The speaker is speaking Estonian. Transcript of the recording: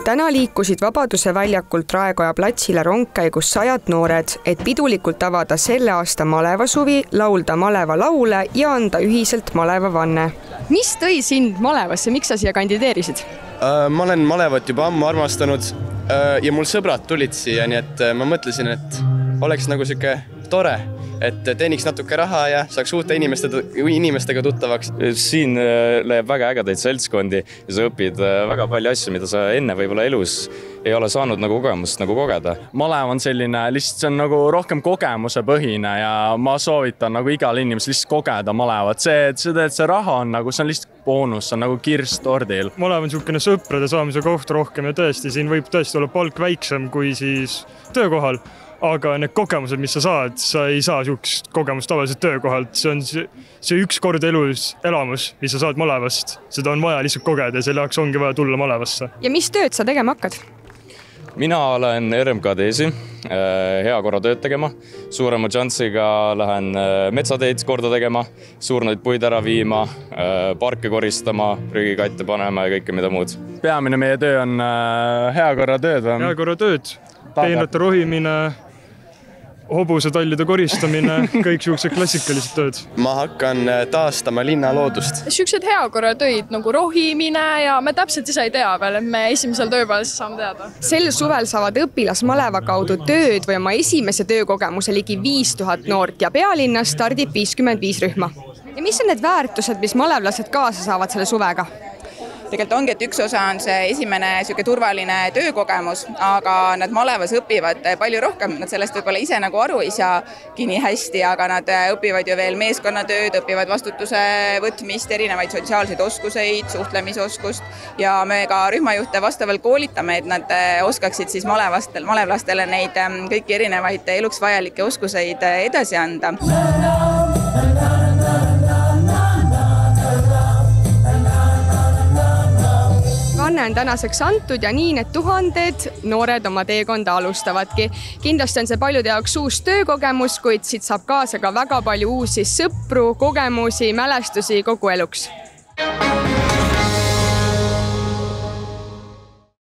Täna liikusid Vabaduse väljakult Raekoja platsile rongkäigus 100 noored, et pidulikult avada selle aasta malevasuvi, laulda maleva laule ja anda ühiselt malevavanne. Mis tõi sind malevasse, miks sa siia kandideerisid? Ma olen malevat juba ammu armastanud ja mul sõbrad tulid siia, nii et ma mõtlesin, et oleks nagu siuke tore, et teeniks natuke raha ja saaks uute inimestega tuttavaks. Siin leiab väga ägedaid seltskondi ja sa õpid väga palju asju, mida sa enne võib-olla elus ei ole saanud nagu kogemust nagu kogeda. Malev on selline, lihtsalt see on nagu rohkem kogemuse põhine ja ma soovitan nagu igal inimesel lihtsalt kogeda malevat. See raha on nagu, see on lihtsalt boonus, see on nagu kirst tordil. Malev on niisugune sõprade saamise koht rohkem ja tõesti, siin võib tõesti olla palk väiksem kui siis töökohal. Aga need kogemused, mis sa ei saa niisugust kogemust tavaliselt töökohalt. See on see üks kord elus elamus, mis sa saad malevast. Seda on vaja lihtsalt kogeda ja selle jaoks ongi vaja tulla malevasse. Ja mis tööd sa tegema hakkad? Mina olen RMKD-si, heakorratööd tegema. Suurema chanssiga lähen metsateid korda tegema, suurnaid puid ära viima, parke koristama, prügikatte panema ja kõike mida muud. Peamine meie töö on heakorratööd. Heakorratööd, peenrate rohimine, hobusatallide koristamine, kõik niisugused klassikalised tööd. Ma hakkan taastama linna loodust. Siuksed heakorratöid nagu rohimine ja me täpselt ise ei tea veel, et me esimesel tööpäeval saame teada. Sel suvel saavad õpilasmaleva kaudu tööd või oma esimese töökogemuse ligi 5000 noort ja pealinnas stardib 55 rühma. Ja mis on need väärtused, mis malevlased kaasa saavad selle suvega? Tegelikult ongi, et üks osa on see esimene turvaline töökogemus, aga nad malevas õpivad palju rohkem. Nad sellest võib-olla ise nagu aru ei saagi nii hästi, aga nad õpivad ju veel meeskonnatööd, õpivad vastutuse võtmist, erinevaid sotsiaalseid oskuseid, suhtlemisoskust ja me ka rühmajuhte vastavalt koolitame, et nad oskaksid siis malevlastele neid kõiki erinevaid eluks vajalikke oskuseid edasi anda. Vanne on tänaseks antud ja nii need tuhanded noored oma teekonda alustavadki. Kindlasti on see paljude jaoks uus töökogemus, kuid siit saab kaasa ka väga palju uusi sõpru, kogemusi, mälestusi kogu eluks.